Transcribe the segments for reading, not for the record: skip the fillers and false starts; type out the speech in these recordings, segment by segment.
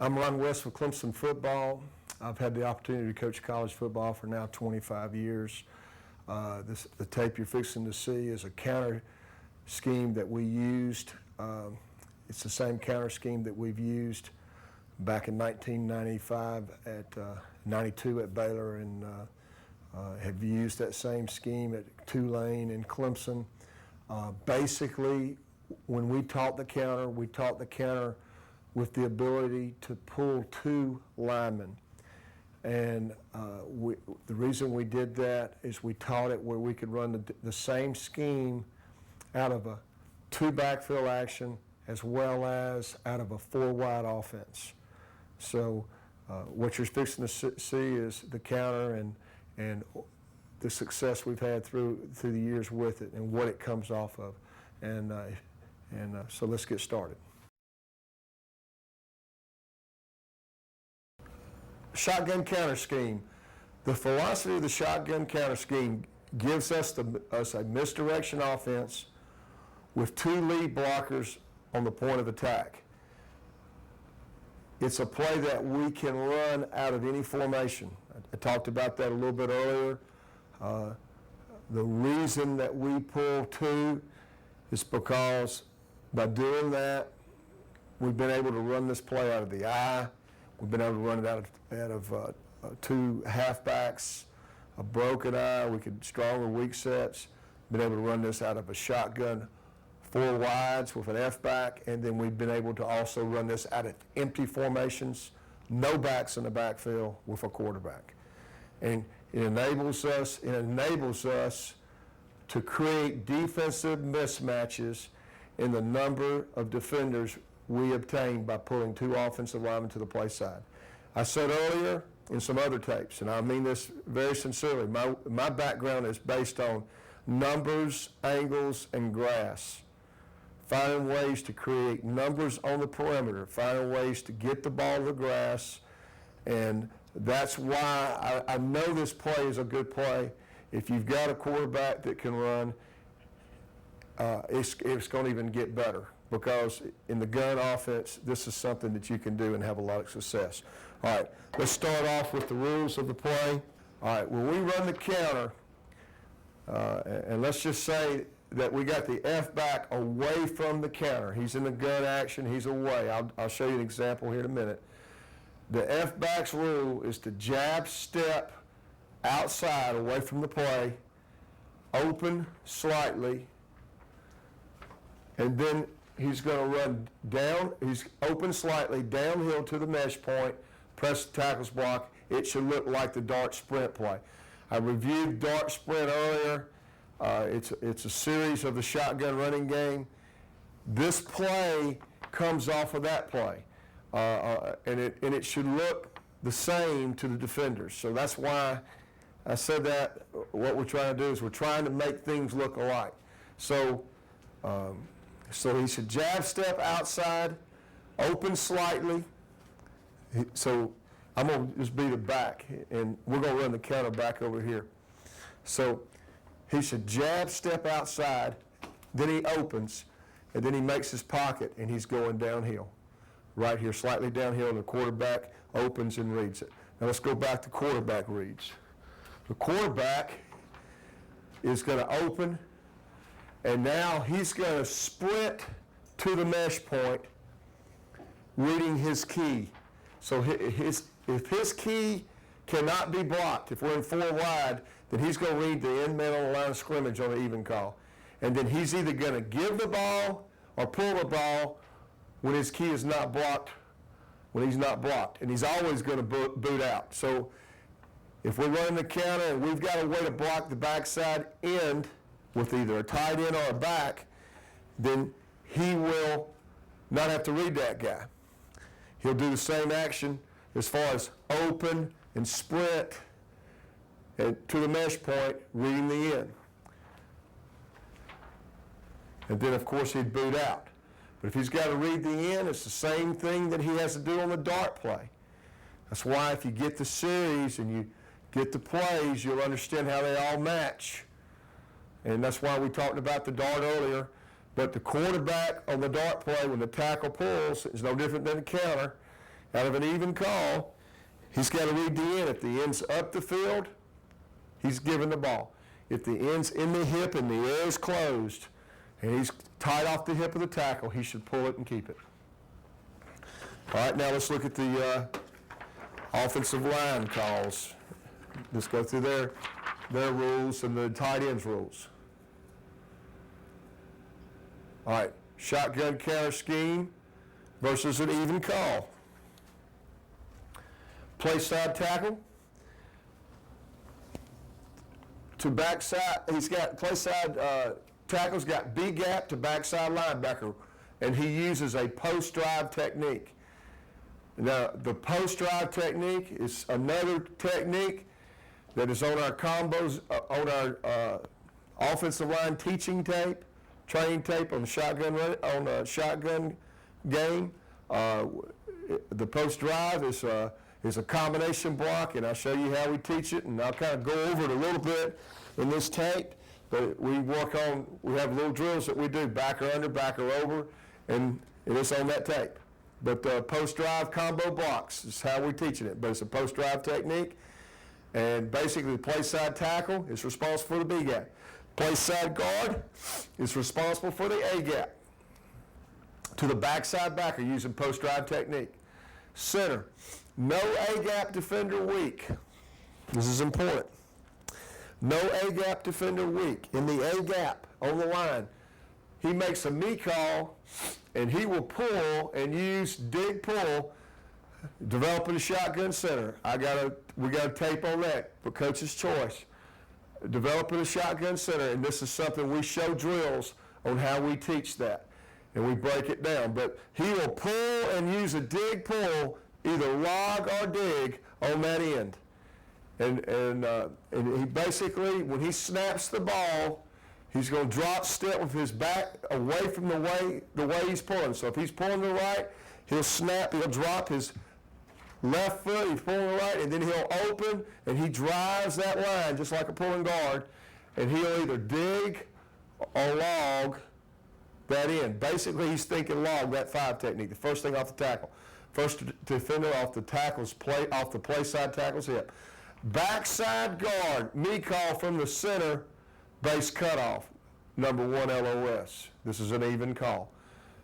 I'm Ron West with Clemson football. I've had the opportunity to coach college football for now 25 years. The tape you're fixing to see is a counter scheme that we used. It's the same counter scheme that we've used back in 1995 at 92 at Baylor, and have used that same scheme at Tulane and Clemson. Basically, when we taught the counter with the ability to pull two linemen. And the reason we did that is we taught it where we could run the same scheme out of a two backfield action as well as out of a four-wide offense. So what you're fixing to see is the counter and the success we've had through the years with it and what it comes off of. And so let's get started. Shotgun counter scheme. The philosophy of the shotgun counter scheme gives us a misdirection offense with two lead blockers on the point of attack. It's a play that we can run out of any formation. I talked about that a little bit earlier. The reason that we pull two is because by doing that, we've been able to run this play out of the eye. We've been able to run it out of two halfbacks, a broken eye. We could strong or weak sets. Been able to run this out of a shotgun, four wides with an F-back, and then we've been able to also run this out of empty formations, no backs in the backfield with a quarterback. And it enables us to create defensive mismatches in the number of defenders we obtain by pulling two offensive linemen to the play side. I said earlier in some other tapes, and I mean this very sincerely, my background is based on numbers, angles, and grass. Finding ways to create numbers on the perimeter, finding ways to get the ball to the grass, and that's why I know this play is a good play. If you've got a quarterback that can run, it's going to even get better, because in the gun offense, this is something that you can do and have a lot of success. All right, let's start off with the rules of the play. All right, when we run the counter, and let's just say that we got the F-back away from the counter. He's in the gun action, he's away. I'll show you an example here in a minute. The F-back's rule is to jab step outside away from the play, open slightly, and then he's going to run down, he's open slightly, downhill to the mesh point, press the tackle's block. It should look like the dart sprint play. I reviewed dart sprint earlier. It's a series of the shotgun running game. This play comes off of that play, and it should look the same to the defenders. So that's why I said that. What we're trying to do is we're trying to make things look alike. So he should jab step outside, open slightly. So I'm going to just beat it back, and we're going to run the counter back over here. So he should jab step outside, then he opens, and then he makes his pocket, and he's going downhill. Right here, slightly downhill, and the quarterback opens and reads it. Now let's go back to quarterback reads. The quarterback is going to open, and now he's going to sprint to the mesh point, reading his key. So if his key cannot be blocked, if we're in four wide, then he's going to read the end man on the line of scrimmage on the even call. And then he's either going to give the ball or pull the ball when his key is not blocked, when he's not blocked. And he's always going to boot out. So if we're running the counter and we've got a way to block the backside end with either a tight end or a back, then he will not have to read that guy. He'll do the same action as far as open and sprint to the mesh point, reading the end. And then, of course, he'd boot out. But if he's got to read the end, it's the same thing that he has to do on the dart play. That's why if you get the series and you get the plays, you'll understand how they all match. And that's why we talked about the dart earlier. But the quarterback on the dart play, when the tackle pulls, is no different than the counter. out of an even call, he's got to read the end. If the end's up the field, he's given the ball. If the end's in the hip and the air is closed, and he's tied off the hip of the tackle, he should pull it and keep it. All right, now let's look at the offensive line calls. Let's go through their rules and the tight ends rules. All right, shotgun counter scheme versus an even call. Play side tackle to backside. He's got play side tackle's got B gap to backside linebacker, and he uses a post drive technique. Now, the post drive technique is another technique that is on our combos, on our offensive line teaching tape, training tape on the shotgun game. The post drive is a combination block, and I'll show you how we teach it, and I'll kind of go over it a little bit in this tape. But we have little drills that we do, back or under, back or over, and it's on that tape. But post drive combo blocks is how we're teaching it. But it's a post drive technique. And basically, the play side tackle is responsible for the B gap. Play side guard is responsible for the A gap to the backside backer using post drive technique. Center, no A gap defender weak. This is important. No A gap defender weak. In the A gap on the line, he makes a me call, and he will pull and use dig pull, developing a shotgun center. We got a tape on that for coach's choice. Developing a shotgun center, and this is something we show drills on how we teach that, and we break it down. But he will pull and use a dig pull, either log or dig on that end. And he basically, when he snaps the ball, he's going to drop step with his back away from the way he's pulling. So if he's pulling the right, he'll snap, he'll drop his left foot, he's pulling the right, and then he'll open, and he drives that line just like a pulling guard, and he'll either dig or log that in. Basically, he's thinking log, that 5 technique, the first thing off the tackle. First defender off the play side tackle's hip. Backside guard, me call from the center, base cutoff, number 1 LOS. This is an even call.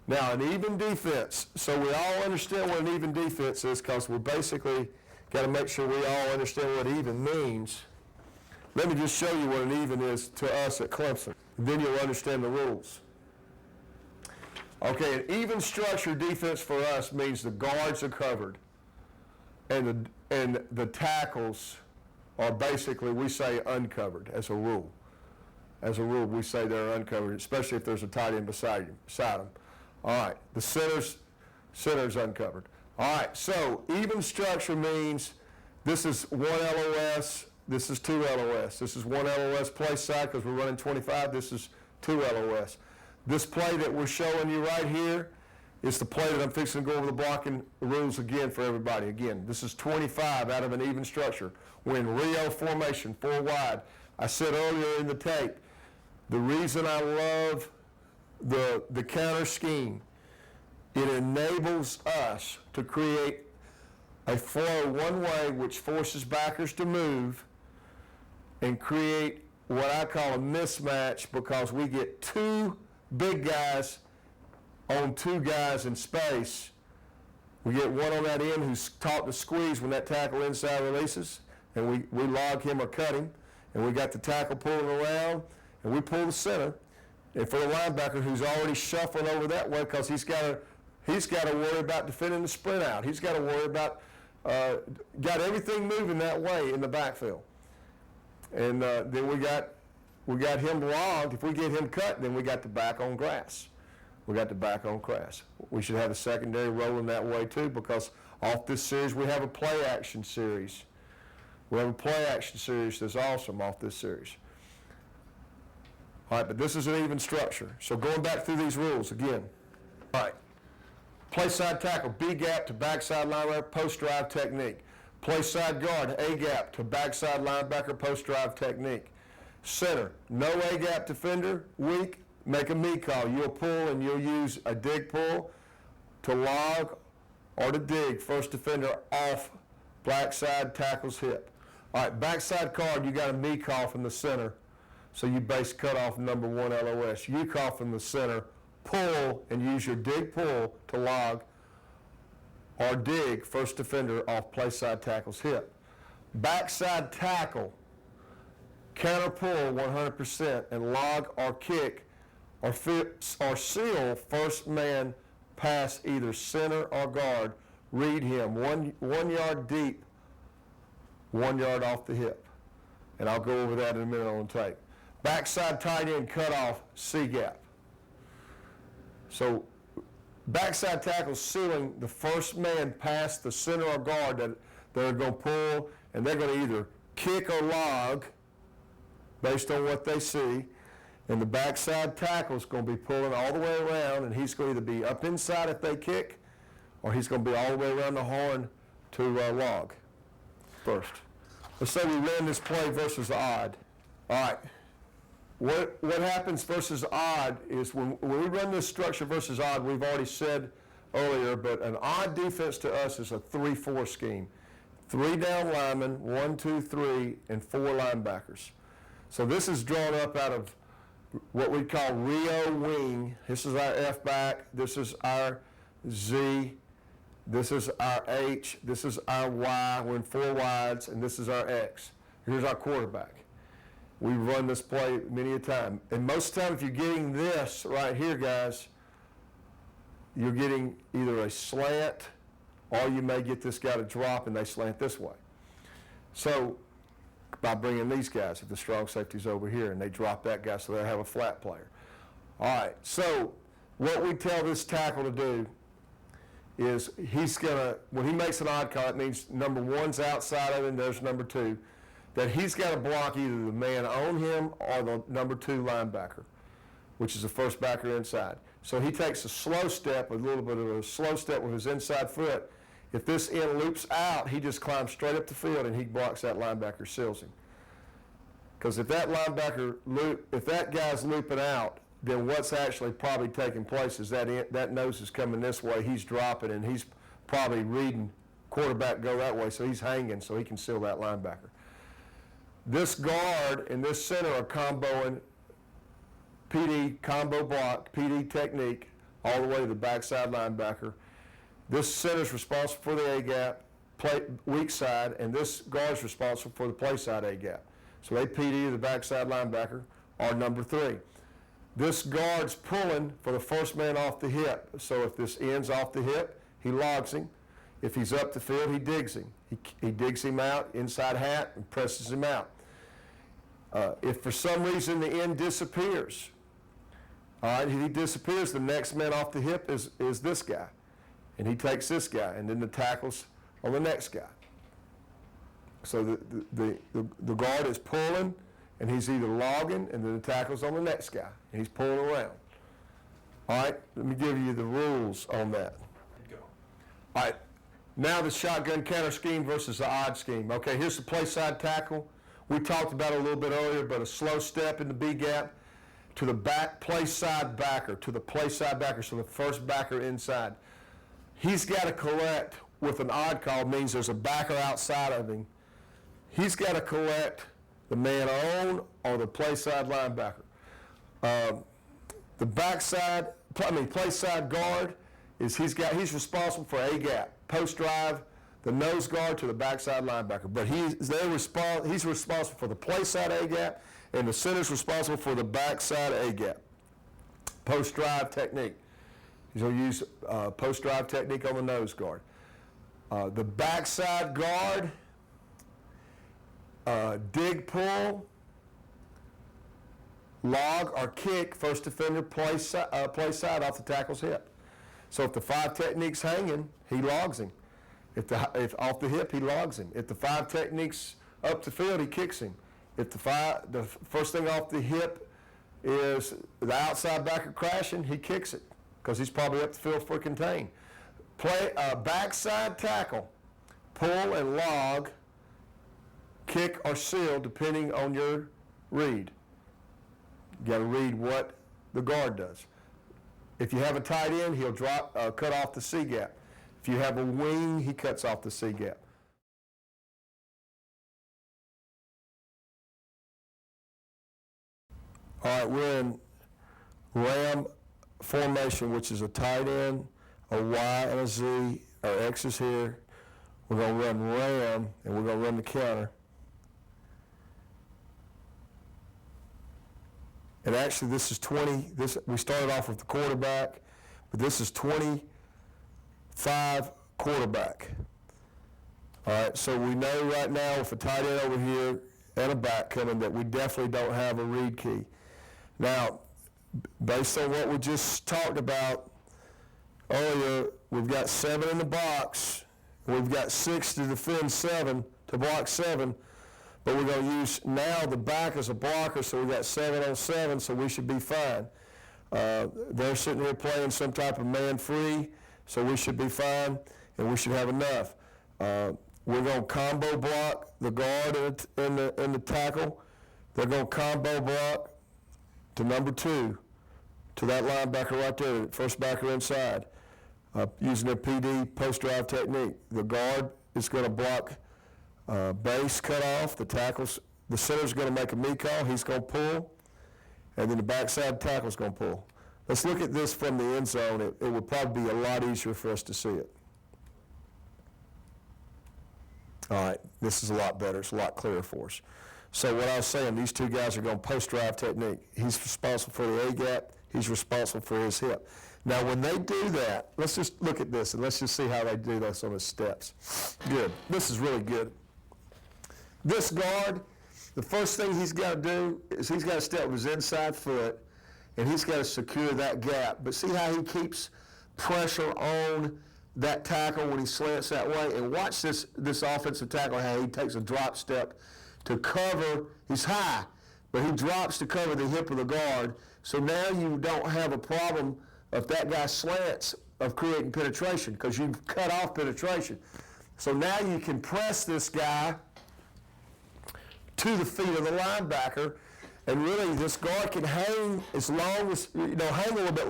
Now, an even defense, so we all understand what an even defense is, because we basically got to make sure we all understand what even means. Let me just show you what an even is to us at Clemson, and then you'll understand the rules. Okay, an even structure defense for us means the guards are covered, and the tackles are basically, we say, uncovered as a rule. As a rule, we say they're uncovered, especially if there's a tight end beside them. All right, the center's uncovered. All right, so even structure means this is 1 LOS, this is 2 LOS. This is 1 LOS play side because we're running 25, this is 2 LOS. This play that we're showing you right here is the play that I'm fixing to go over the blocking rules again for everybody. Again, this is 25 out of an even structure. We're in Rio formation, 4 wide. I said earlier in the tape, the reason I love the counter scheme, it enables us to create a flow one way which forces backers to move and create what I call a mismatch, because we get 2 big guys on 2 guys in space. We get one on that end who's taught to squeeze when that tackle inside releases, and we log him or cut him, and we got the tackle pulling around, and we pull the center. And for the linebacker who's already shuffling over that way, because he's got to worry about defending the sprint out. He's got to worry about got everything moving that way in the backfield. And then we got him logged. If we get him cut, then we got the back on grass. We got the back on grass. We should have a secondary rolling that way too, because off this series we have a play action series. We have a play action series that's awesome off this series. All right, but this is an even structure. So going back through these rules again. All right. Play side tackle, B gap to backside linebacker, post drive technique. Play side guard, A gap to backside linebacker, post drive technique. Center, no A gap defender, weak, make a me call. You'll pull and you'll use a dig pull to log or to dig first defender off backside tackle's hip. All right, backside card, you got a me call from the center. So you base cut off number 1 LOS. You call from the center, pull, and use your dig pull to log or dig first defender off play side tackle's hip. Backside tackle, counter pull 100% and log or kick or seal first man pass either center or guard. Read him 1 yard deep, 1 yard off the hip. And I'll go over that in a minute on tape. Backside tight end cutoff, C gap. So backside tackle sealing the first man past the center or guard that they're going to pull, and they're going to either kick or log based on what they see. And the backside tackle is going to be pulling all the way around, and he's going to either be up inside if they kick, or he's going to be all the way around the horn to log first. Let's say we ran this play versus odd. All right. What happens versus odd is when we run this structure versus odd, we've already said earlier, but an odd defense to us is a 3-4 scheme. 3 down linemen, 1, 2, 3, and 4 linebackers. So this is drawn up out of what we call Rio wing. This is our F back, this is our Z, this is our H, this is our Y, we're in 4 wides, and this is our X. Here's our quarterback. We run this play many a time. And most of the time, if you're getting this right here, guys, you're getting either a slant or you may get this guy to drop and they slant this way. So by bringing these guys, if the strong safety's over here and they drop that guy so they'll have a flat player. All right, so what we tell this tackle to do is he's going to, when he makes an odd call, it means number 1's outside of him, there's number 2. That he's got to block either the man on him or the number 2 linebacker, which is the first backer inside. So he takes a slow step, a little bit of a slow step with his inside foot. If this end loops out, he just climbs straight up the field and he blocks that linebacker, seals him. Because if that guy's looping out, then what's actually probably taking place is that nose is coming this way, he's dropping, and he's probably reading quarterback go that way, so he's hanging so he can seal that linebacker. This guard and this center are comboing PD, combo block, PD technique, all the way to the backside linebacker. This center is responsible for the A-gap, weak side, and this guard is responsible for the play side A-gap. So they PD the backside linebacker, or number 3. This guard's pulling for the first man off the hip. So if this end's off the hip, he logs him. If he's up the field, he digs him. He digs him out, inside hat, and presses him out. If for some reason the end disappears, all right, he disappears, the next man off the hip is this guy. And he takes this guy, and then the tackle's on the next guy. So the guard is pulling, and he's either logging, and then the tackle's on the next guy, and he's pulling around. All right, let me give you the rules on that. Go. All right, now the shotgun counter scheme versus the odd scheme. Okay, here's the play side tackle. We talked about it a little bit earlier, but a slow step in the B gap to the back play side backer, so the first backer inside. He's got to collect with an odd call, means there's a backer outside of him. He's got to collect the man on or the play side linebacker. The play side guard is he's responsible for A gap, post drive, the nose guard to the backside linebacker. But he's responsible for the play side A gap, and the center's responsible for the backside A gap. Post drive technique. He's going to use post drive technique on the nose guard. The backside guard, dig pull, log or kick first defender play side off the tackle's hip. So if the 5 technique's hanging, he logs him. If off the hip, he logs him. If the 5 technique's up the field, he kicks him. If the first thing off the hip is the outside backer crashing, he kicks it because he's probably up the field for contain. Backside tackle, pull and log, kick or seal depending on your read. You got to read what the guard does. If you have a tight end, he'll cut off the C gap. If If you have a wing, he cuts off the C gap. All right, we're in Ram formation, which is a tight end, a Y, and a Z. Our X is here. We're going to run Ram, and we're going to run the counter. And actually, this is 20. We started off with the quarterback, but this is 25 quarterback. All right, so we know right now with a tight end over here and a back coming that we definitely don't have a read key. Now, based on what we just talked about earlier, we've got 7 in the box. We've got 6 to defend 7, to block 7. But we're going to use now the back as a blocker, so we got 7 on 7, so we should be fine. They're sitting here playing some type of man-free, so we should be fine, and we should have enough. We're going to combo block the guard and the tackle. They're going to combo block to number 2, to that linebacker right there, first backer inside, using their PD post-drive technique. The guard is going to block base cut off, the center's going to make a me call, he's going to pull, and then the backside tackle's going to pull. Let's look at this from the end zone. It would probably be a lot easier for us to see it. All right, this is a lot better. It's a lot clearer for us. So what I was saying, these two guys are going post-drive technique. He's responsible for the A-gap. He's responsible for his hip. Now, when they do that, let's just look at this, and let's just see how they do this on the steps. Good. This is really good. This guard, the first thing he's got to do is he's got to step with his inside foot, and he's got to secure that gap. But see how he keeps pressure on that tackle when he slants that way? And watch this offensive tackle, how he takes a drop step to cover. He's high, but he drops to cover the hip of the guard. So now you don't have a problem if that guy slants of creating penetration, because you've cut off penetration. So now you can press this guy to the feet of the linebacker, and really this guard can hang as long as, hang a little bit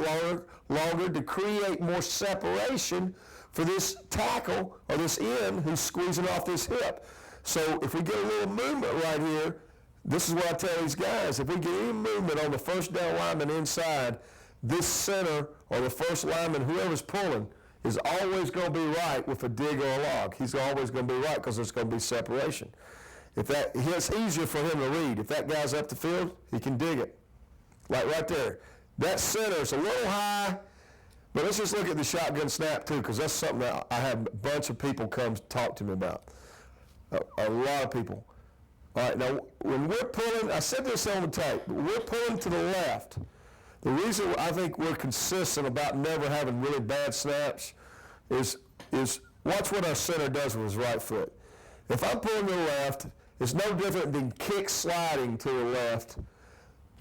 longer to create more separation for this tackle or this end who's squeezing off this hip. So if we get a little movement right here, this is what I tell these guys, if we get any movement on the first down lineman inside, this center or the first lineman, whoever's pulling, is always going to be right with a dig or a log. He's always going to be right because there's going to be separation. It's easier for him to read. If that guy's up the field, he can dig it. Like right there. That center's a little high, but let's just look at the shotgun snap too, because that's something that I have a bunch of people come talk to me about. A lot of people. All right, now when we're pulling, I said this on the tape, but we're pulling to the left. The reason I think we're consistent about never having really bad snaps is watch what our center does with his right foot. If I'm pulling to the left, it's no different than kick sliding to the left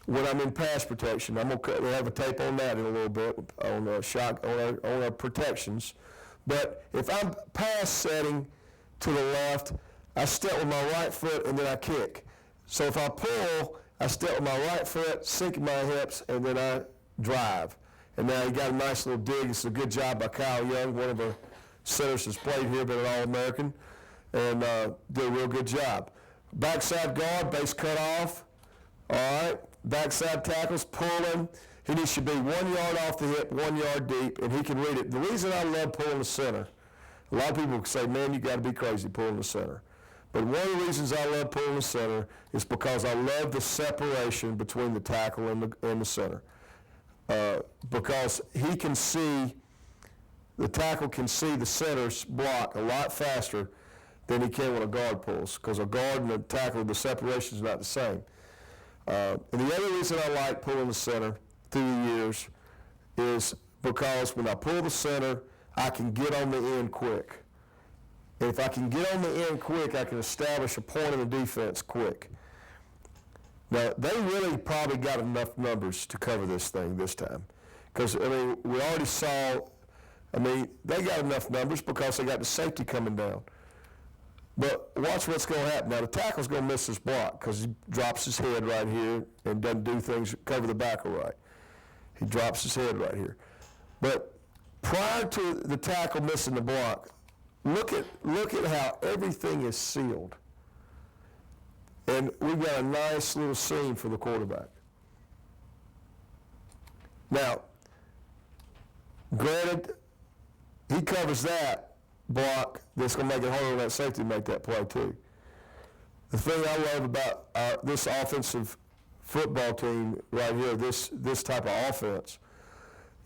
when I'm in pass protection. We'll have a tape on that in a little bit on our protections. But if I'm pass setting to the left, I step with my right foot and then I kick. So if I pull, I step with my right foot, sink my hips, and then I drive. And now he got a nice little dig. It's a good job by Kyle Young, one of our centers that's played here, been an All-American, and did a real good job. Backside guard, base cut off. All right. Backside tackles, pulling. He needs to be 1 yard off the hip, 1 yard deep, and he can read it. The reason I love pulling the center, a lot of people say, man, you got to be crazy pulling the center. But one of the reasons I love pulling the center is because I love the separation between the tackle and the center. Because he can see, the tackle can see the center's block a lot faster than he can when a guard pulls, because a guard and a tackle, the separation is not the same. And the other reason I like pulling the center through the years is because when I pull the center, I can get on the end quick. And if I can get on the end quick, I can establish a point in the defense quick. Now, they really probably got enough numbers to cover this thing this time. Because, we already saw, they got enough numbers because they got the safety coming down. But watch what's going to happen. Now, the tackle's going to miss his block because he drops his head right here and doesn't do things, cover the back right. He drops his head right here. But prior to the tackle missing the block, look at how everything is sealed. And we've got a nice little seam for the quarterback. Now, granted, he covers that block that's going to make it harder on that safety to make that play too. The thing I love about this offensive football team right here, this type of offense,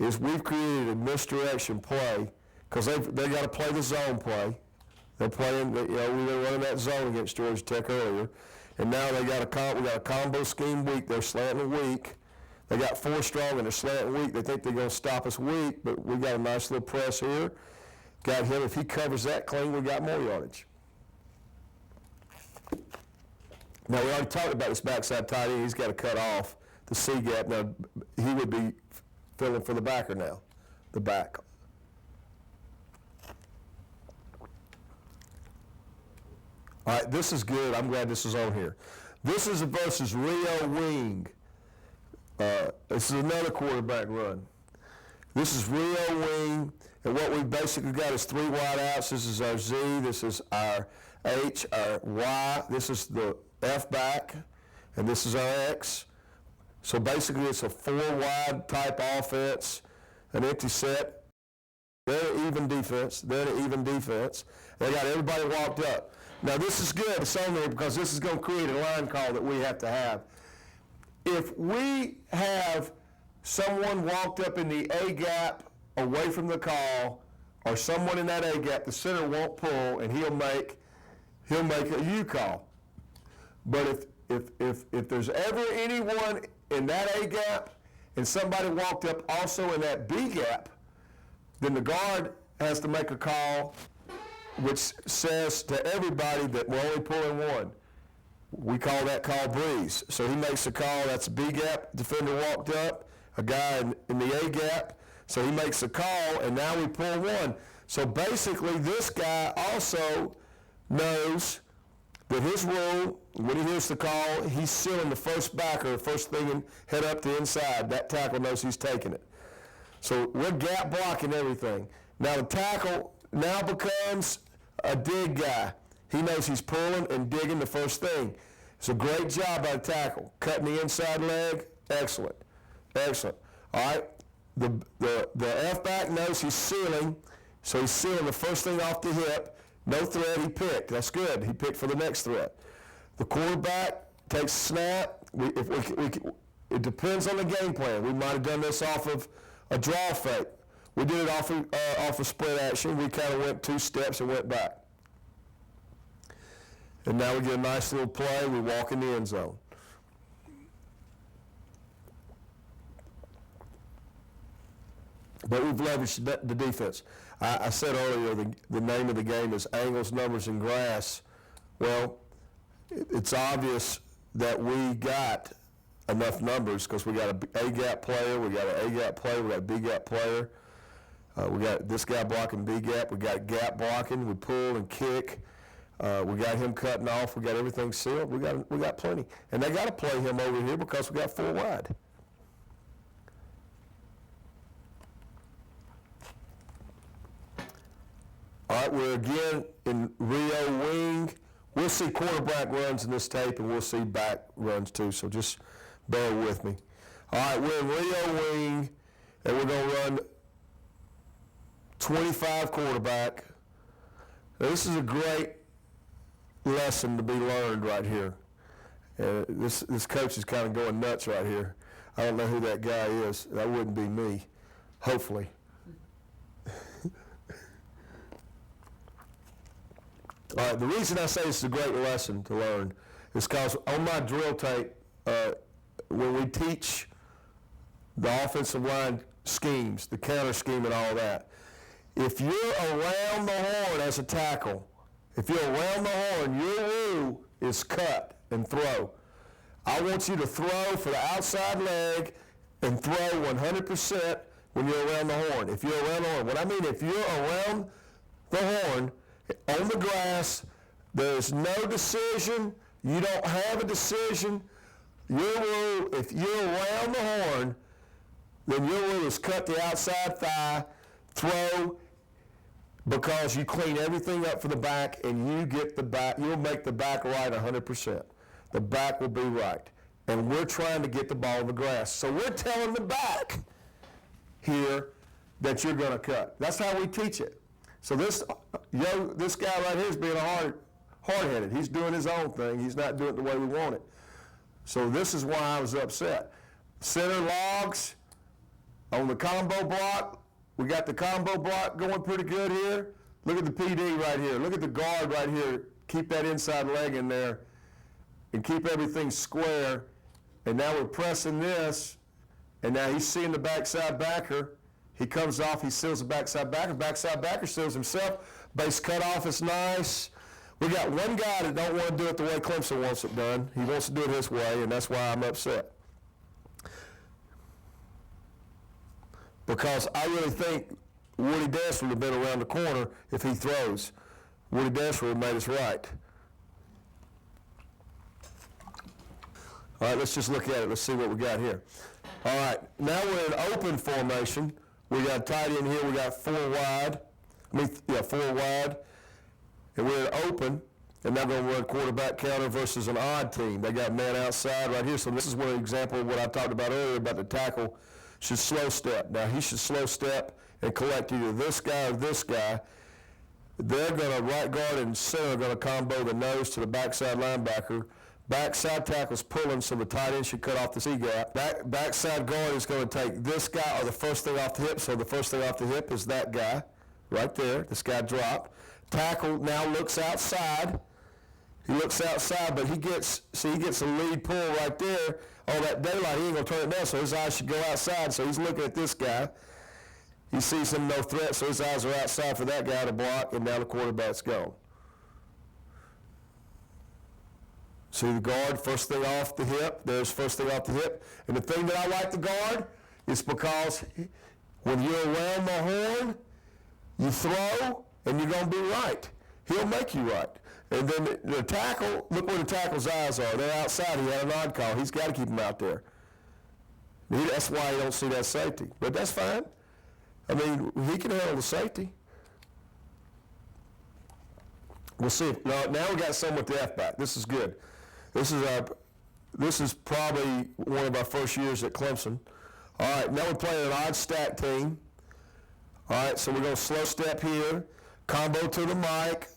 is we've created a misdirection play because they got to play the zone play. They're playing, we were running that zone against Georgia Tech earlier, and now we got a combo scheme weak. They're slanting weak. They got 4 strong and they're slanting weak. They think they're going to stop us weak, but we got a nice little press here. Got him. If he covers that clean, we got more yardage. Now, we already talked about this backside tight end. He's got to cut off the C gap. Now, he would be filling for the backer now, the back. All right, this is good. I'm glad this is on here. This is versus Rio Wing. This is another quarterback run. This is Rio Wing, and what we've basically got is 3 wide outs. This is our Z, this is our H, our Y, this is the F back, and this is our X. So basically it's a 4 wide type offense, an empty set. They're an even defense. They're an even defense. They got everybody walked up. Now this is good. It's on there because this is going to create a line call that we have to have. If we have someone walked up in the A gap away from the call, or someone in that A gap, the center won't pull, and he'll make a U call. But if there's ever anyone in that A gap and somebody walked up also in that B gap, then the guard has to make a call which says to everybody that we're only pulling one. We call that call breeze. So he makes a call, that's a B gap, defender walked up, a guy in the A gap, so he makes a call, and now we pull one. So basically this guy also knows that his rule, when he hears the call, he's sealing the first backer, first thing, and head up the inside. That tackle knows he's taking it. So we're gap blocking everything. Now the tackle now becomes a dig guy. He knows he's pulling and digging the first thing. It's a great job by the tackle. Cutting the inside leg, excellent. Excellent. All right, the F-back knows he's sealing, so he's sealing the first thing off the hip. No threat, he picked. That's good. He picked for the next threat. The quarterback takes a snap. It depends on the game plan. We might have done this off of a draw fake. We did it off of spread action. We kind of went 2 steps and went back. And now we get a nice little play. We walk in the end zone. But we've leveraged the defense. I said earlier the name of the game is angles, numbers, and grass. Well, it's obvious that we got enough numbers because we got an A-gap player, we got an A-gap player, we got a B-gap player. We got this guy blocking B-gap. We got gap blocking. We pull and kick. We got him cutting off. We got everything sealed. We got plenty. And they got to play him over here because we got 4 wide. All right, we're again in Rio Wing. We'll see quarterback runs in this tape, and we'll see back runs too, so just bear with me. All right, we're in Rio Wing, and we're going to run 25 quarterback. Now, this is a great lesson to be learned right here. This coach is kind of going nuts right here. I don't know who that guy is. That wouldn't be me, hopefully. All right, the reason I say it's a great lesson to learn is because on my drill tape, when we teach the offensive line schemes, the counter scheme and all that, if you're around the horn as a tackle, if you're around the horn, your rule is cut and throw. I want you to throw for the outside leg and throw 100% when you're around the horn. If you're around the horn, what I mean, if you're around the horn, on the grass, there's no decision. You don't have a decision. Your rule, if you're around the horn, then your rule is cut the outside thigh, throw because you clean everything up for the back and you get the back, you'll make the back right 100%. The back will be right. And we're trying to get the ball in the grass. So we're telling the back here that you're going to cut. That's how we teach it. So this guy right here is being hard-headed. He's doing his own thing. He's not doing it the way we want it. So this is why I was upset. Center logs on the combo block. We got the combo block going pretty good here. Look at the PD right here. Look at the guard right here. Keep that inside leg in there and keep everything square. And now we're pressing this, and now he's seeing the backside backer. He comes off, he seals the backside backer seals himself. Base cutoff is nice. We got one guy that don't want to do it the way Clemson wants it done. He wants to do it his way, and that's why I'm upset. Because I really think Woody Dance would have been around the corner if he throws. Woody Dance would have made us right. All right, let's just look at it. Let's see what we got here. All right, now we're in open formation. We got tight end here. We got 4 wide. 4 wide. And we're in open. And now going to run quarterback counter versus an odd team. They got man outside right here. So this is one example of what I talked about earlier about the tackle should slow step. Now he should slow step and collect either this guy or this guy. They're going to, right guard and center are going to combo the nose to the backside linebacker. Backside tackle's pulling, so the tight end should cut off the C-gap. Backside guard is going to take this guy or the first thing off the hip, so the first thing off the hip is that guy right there. This guy dropped. Tackle now looks outside. He looks outside, but he gets a lead pull right there. Oh, that daylight, he ain't going to turn it down, so his eyes should go outside, so he's looking at this guy. He sees him no threat, so his eyes are outside for that guy to block, and now the quarterback's gone. See the guard, first thing off the hip. There's first thing off the hip. And the thing that I like the guard is because when you're around the horn, you throw, and you're going to be right. He'll make you right. And then the tackle, look where the tackle's eyes are. They're outside. He had an odd call. He's got to keep them out there. That's why you don't see that safety. But that's fine. I mean, he can handle the safety. We'll see. Now we got some with the F-back. This is good. This is probably one of our first years at Clemson. All right, now we're playing an odd stack team. All right, so we're going to slow step here, combo to the mic,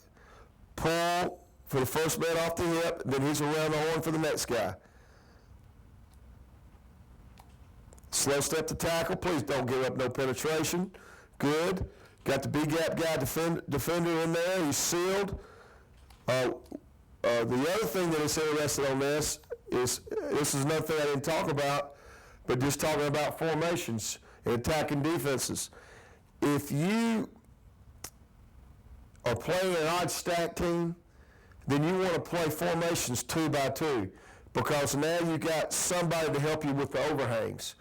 pull for the first man off the hip, then he's around the horn for the next guy. Slow step to tackle. Please don't give up no penetration. Good. Got the B-gap guy defender in there. He's sealed. The other thing that is interesting on this is another thing I didn't talk about, but just talking about formations and attacking defenses. If you are playing an odd stack team, then you want to play formations 2 by 2 because now you got somebody to help you with the overhangs.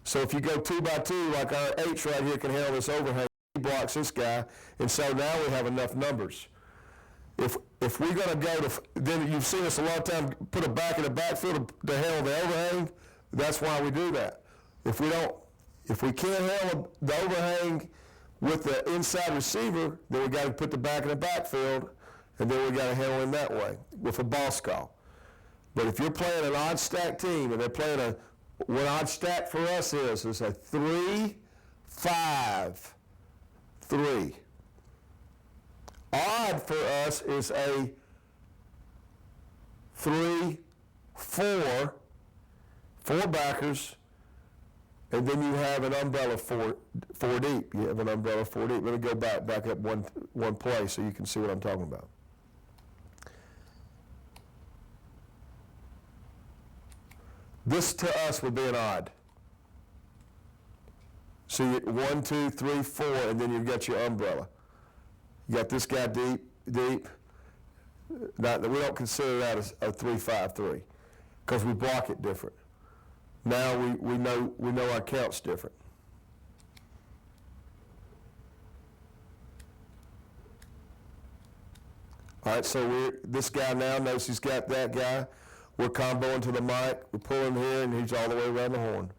So if you go 2 by 2, like our H right here can handle this overhang, he blocks this guy, and so now we have enough numbers. If we're going to go to, then you've seen us a lot of times put a back in the backfield to handle the overhang. That's why we do that. If we can't handle the overhang with the inside receiver, then we got to put the back in the backfield, and then we got to handle him that way with a boss call. But if you're playing an odd stack team, and they're playing what odd stack for us is a 3-5-3. Odd for us is a 3-4, 4 backers, and then you have an umbrella 4 deep. You have an umbrella 4 deep. Let me go back up one play so you can see what I'm talking about. This to us would be an odd. So you 1, 2, 3, 4, and then you've got your umbrella. You got this guy deep. We don't consider that a 3-5-3 because we block it different. Now we know our count's different. All right, so this guy now knows he's got that guy. We're comboing to the mic. We're pulling here, and he's all the way around the horn.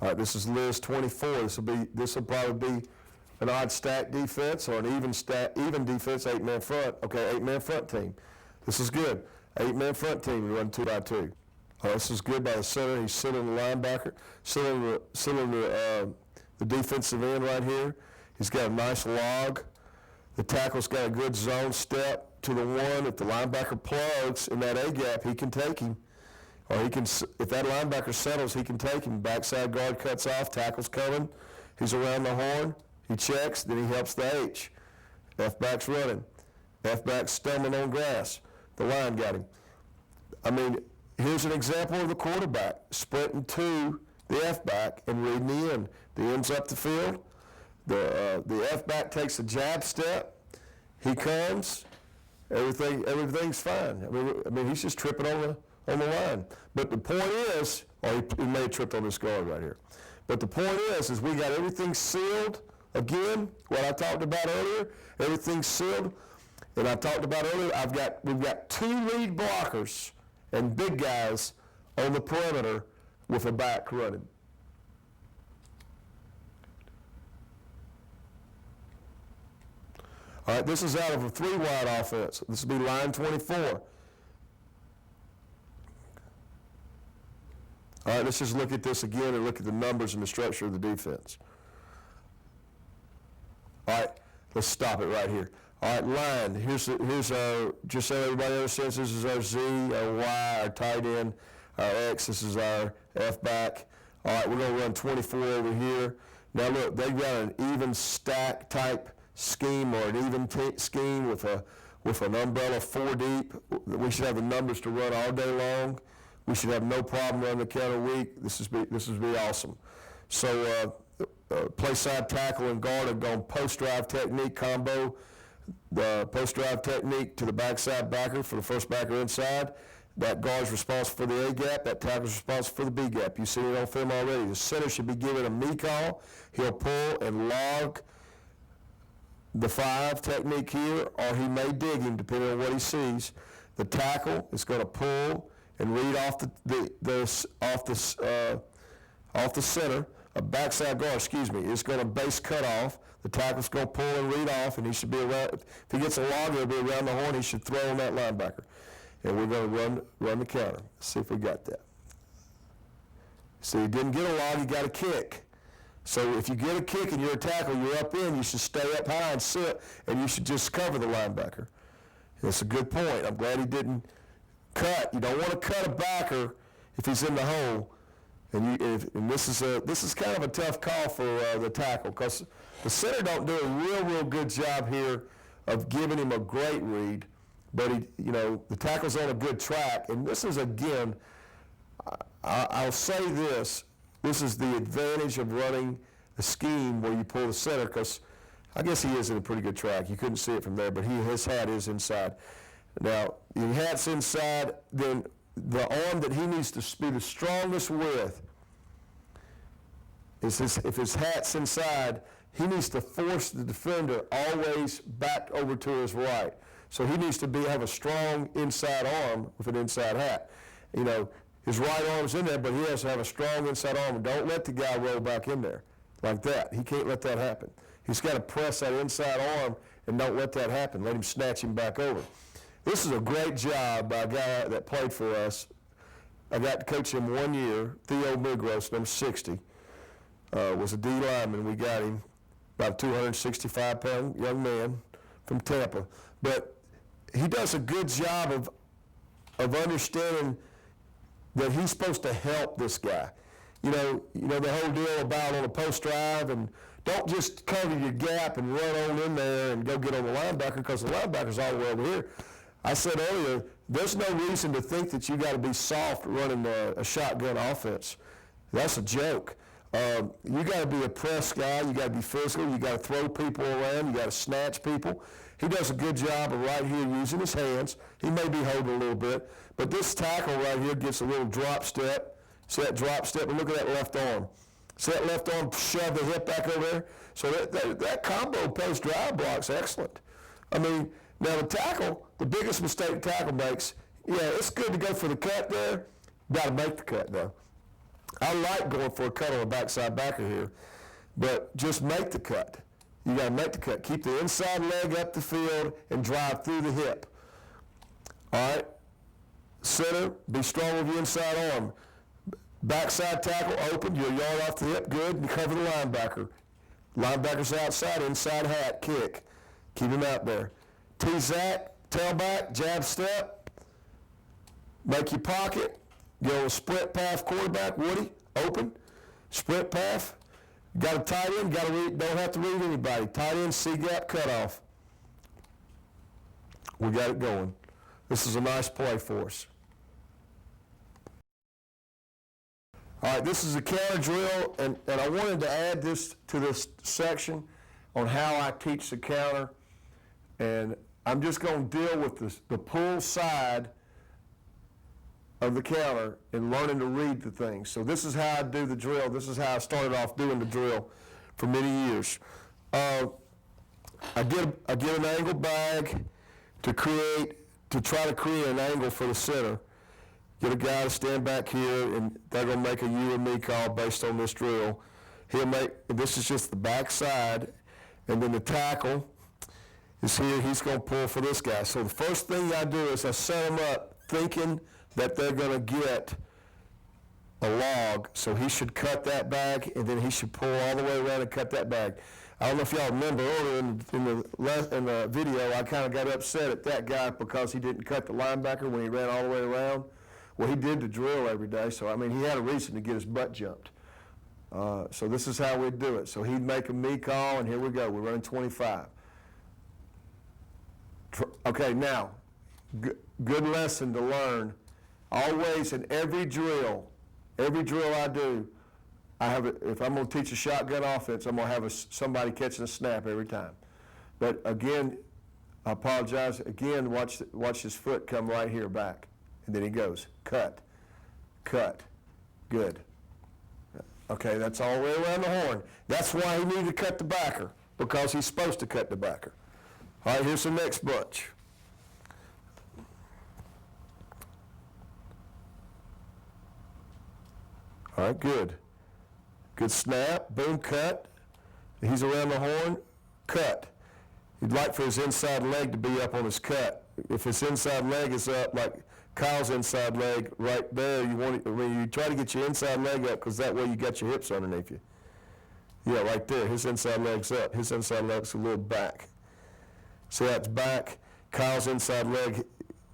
All right, this is Liz 24. This will probably be an odd stack defense or an even defense, 8-man front. Okay, 8-man front team. This is good. 8-man front team, we run 2x2. This is good by the center. He's sitting the linebacker, sitting the defensive end right here. He's got a nice log. The tackle's got a good zone step to the one. If the linebacker plugs in that A gap, he can take him. Or he can, if that linebacker settles, he can take him. Backside guard cuts off, tackle's coming. He's around the horn. He checks, then he helps the H. F-back's running. F-back's stumbling on grass. The line got him. I mean, here's an example of the quarterback sprinting to the F-back and reading the end. The end's up the field. The F-back takes a jab step. He comes. Everything's fine. I mean, he's just tripping on the line. But the point is, he may have tripped on this guard right here. But the point is we got everything sealed. Again, what I talked about earlier, everything's sealed. And I talked about earlier, we've got 2 lead blockers and big guys on the perimeter with a back running. All right, this is out of a 3-wide offense. This will be line 24. All right, let's just look at this again and look at the numbers and the structure of the defense. All right, let's stop it right here. All right, line. Here's our, just so everybody understands, this is our Z, our Y, our tight end, our X. This is our F-back. All right, we're going to run 24 over here. Now look, they've got an even stack type scheme or an even scheme with an umbrella 4 deep. We should have the numbers to run all day long. We should have no problem running the counter week. This would be awesome. So play side tackle and guard have gone post drive technique combo. The post drive technique to the backside backer for the first backer inside. That guard's responsible for the A gap. That tackle's responsible for the B gap. You see it on film already. The center should be given a me call. He'll pull and log the 5 technique here, or he may dig him depending on what he sees. The tackle is going to pull and read off the center. A backside guard, is going to base cut off. The tackle's going to pull and read off, and he should be around. If he gets a log, he'll be around the horn. He should throw on that linebacker. And we're going to run the counter. Let's see if we got that. So you didn't get a log, you got a kick. So if you get a kick and you're a tackle, you're up in, you should stay up high and sit, and you should just cover the linebacker. That's a good point. I'm glad he didn't cut. You don't want to cut a backer if he's in the hole. And this is kind of a tough call for the tackle, because the center don't do a real good job here of giving him a great read. But the tackle's on a good track, and this is, again, I'll say this. This is the advantage of running a scheme where you pull the center, because I guess he is in a pretty good track. You couldn't see it from there, but his hat is inside. Now, your hat's inside, then the arm that he needs to be the strongest with is if his hat's inside, he needs to force the defender always back over to his right. So he needs to have a strong inside arm with an inside hat. His right arm's in there, but he has to have a strong inside arm. And don't let the guy roll back in there like that. He can't let that happen. He's got to press that inside arm and don't let that happen. Let him snatch him back over. This is a great job by a guy that played for us. I got to coach him 1 year. Theo Migros, number 60, was a D lineman. We got him, about a 265-pound young man from Tampa. But he does a good job of understanding that he's supposed to help this guy. The whole deal about on a post drive, and don't just cover your gap and run on in there and go get on the linebacker, because the linebacker's all the way over here. I said earlier, there's no reason to think that you got to be soft running a shotgun offense. That's a joke. You got to be a press guy. You got to be physical. You got to throw people around. You got to snatch people. He does a good job of right here using his hands. He may be holding a little bit, but this tackle right here gets a little drop step. See that drop step? And look at that left arm. See that left arm shove the hip back over there? So that combo post drive block's excellent. I mean, now the tackle, the biggest mistake the tackle makes, it's good to go for the cut there. Got to make the cut though. I like going for a cut on a backside backer here, but just make the cut. You got to make the cut. Keep the inside leg up the field and drive through the hip. All right? Center, be strong with your inside arm. Backside tackle, open, you're a yard off the hip, good, and cover the linebacker. Linebacker's outside, inside hat, kick. Keep him out there. T-Zack, tailback, jab step. Make your pocket. Go a sprint path quarterback, Woody, open. Sprint path. Got a tight end, don't have to read anybody. Tight end, C-gap, cutoff. We got it going. This is a nice play for us. All right, this is a counter drill, and I wanted to add this to this section on how I teach the counter. And I'm just going to deal with the pull side of the counter and learning to read the things. So this is how I do the drill. This is how I started off doing the drill for many years. I get an angle bag to try to create an angle for the center. Get a guy to stand back here, and they're going to make a you and me call based on this drill. This is just the back side, and then the tackle is here. He's going to pull for this guy. So the first thing I do is I set him up thinking that they're going to get a log, so he should cut that bag, and then he should pull all the way around and cut that bag. I don't know if y'all remember earlier in the video, I kind of got upset at that guy because he didn't cut the linebacker when he ran all the way around. Well, he did the drill every day, so, I mean, he had a reason to get his butt jumped. So this is how we'd do it. So he'd make a me call, and here we go. We're running 25. Okay, now, good lesson to learn. Always in every drill I do, if I'm going to teach a shotgun offense, I'm going to have somebody catching a snap every time. But again, I apologize. Again, watch his foot come right here back. And then he goes, cut, good. Okay, that's all the way around the horn. That's why he needed to cut the backer, because he's supposed to cut the backer. All right, here's the next bunch. All right, good. Good snap, boom, cut. He's around the horn, cut. You'd like for his inside leg to be up on his cut. If his inside leg is up, like Kyle's inside leg right there, you try to get your inside leg up because that way you got your hips underneath you. Yeah, right there. His inside leg's up. His inside leg's a little back. See how it's back? Kyle's inside leg,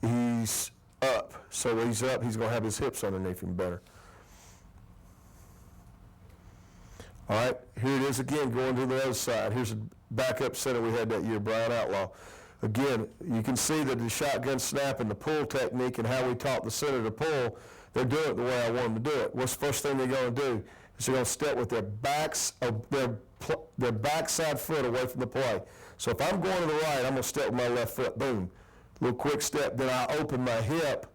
he's up. So when he's up, he's going to have his hips underneath him better. All right, here it is again, going to the other side. Here's a backup center we had that year, Brian Outlaw. Again, you can see that the shotgun snap and the pull technique and how we taught the center to pull, they're doing it the way I want them to do it. What's the first thing they're going to do? Is they're going to step with their backside foot away from the play. So if I'm going to the right, I'm going to step with my left foot, boom. Little quick step, then I open my hip,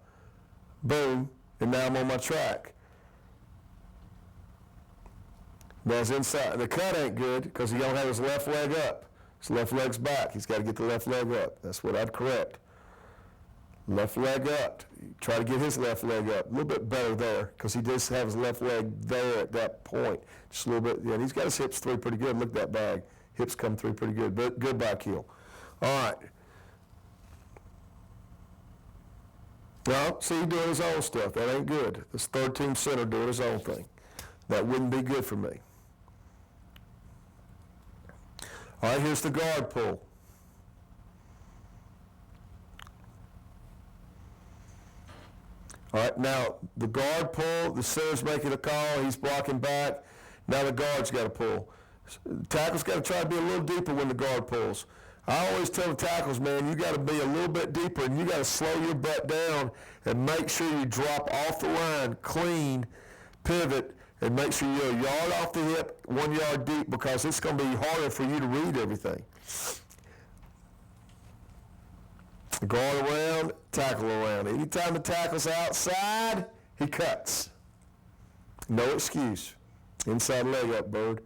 boom, and now I'm on my track. Now his inside, the cut ain't good because he don't have his left leg up. His left leg's back. He's got to get the left leg up. That's what I'd correct. Left leg up. Try to get his left leg up. A little bit better there because he does have his left leg there at that point. Just a little bit. Yeah, and he's got his hips through pretty good. Look at that bag. Hips come through pretty good. But good back heel. All right. Well, see, he's doing his own stuff. That ain't good. This third team center doing his own thing. That wouldn't be good for me. All right, here's the guard pull. All right, now the guard pull, the center's making a call, he's blocking back. Now the guard's got to pull. The tackle's got to try to be a little deeper when the guard pulls. I always tell the tackles, man, you got to be a little bit deeper and you got to slow your butt down and make sure you drop off the line, clean, pivot, and make sure you're a yard off the hip, 1 yard deep, because it's going to be harder for you to read everything. Guard around, tackle around. Anytime the tackle's outside, he cuts. No excuse. Inside leg up, Bird.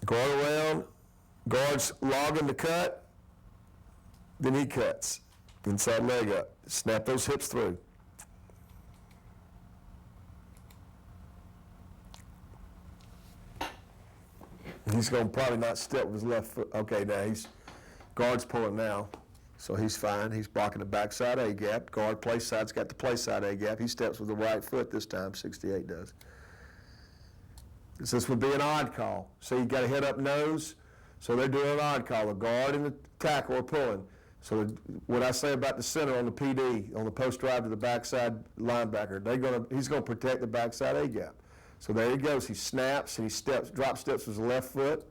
Guard around, guard's logging the cut, then he cuts. Inside leg up. Snap those hips through. He's going to probably not step with his left foot. Okay, now guard's pulling now, so he's fine. He's blocking the backside A gap. Guard play side's got the play side A gap. He steps with the right foot this time, 68 does. This would be an odd call. So you got a head up nose, so they're doing an odd call. The guard and the tackle are pulling. So what I say about the center on the PD, on the post drive to the backside linebacker, he's going to protect the backside A gap. So there he goes. He snaps and he drop steps with his left foot.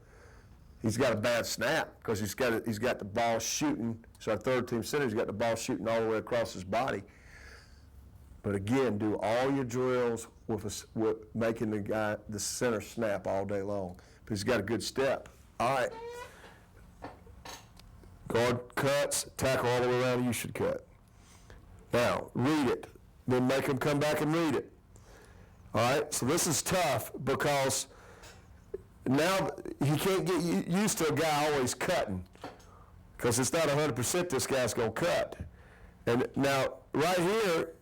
He's got a bad snap because he's got the ball shooting. So our third team center, he's got the ball shooting all the way across his body. But again, do all your drills with making the center snap all day long. But he's got a good step. All right. Guard cuts, tackle all the way around, you should cut. Now, read it. Then make him come back and read it. All right, so this is tough because now he can't get used to a guy always cutting because it's not 100% this guy's going to cut. And now, right here,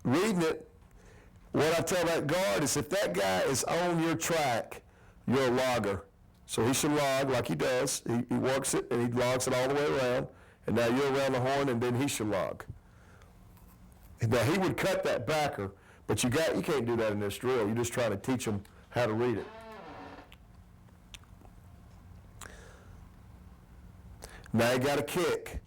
reading it, what I tell that guard is if that guy is on your track, you're a logger. So he should log like he does. He works it and he logs it all the way around. And now you're around the horn and then he should log. And now he would cut that backer, but you can't do that in this drill. You're just trying to teach them how to read it. Now he got a kick.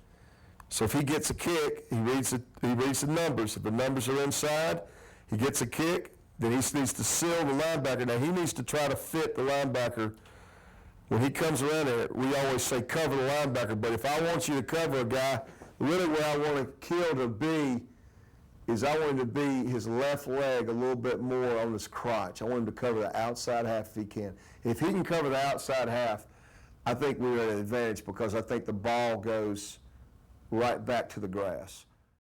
So if he gets a kick, he reads the numbers. If the numbers are inside, he gets a kick, then he needs to seal the linebacker. Now he needs to try to fit the linebacker. When he comes around there, we always say cover the linebacker, but if I want you to cover a guy, really where I want to kill to be is I want him to be his left leg a little bit more on his crotch. I want him to cover the outside half if he can. If he can cover the outside half, I think we're at an advantage because I think the ball goes right back to the grass.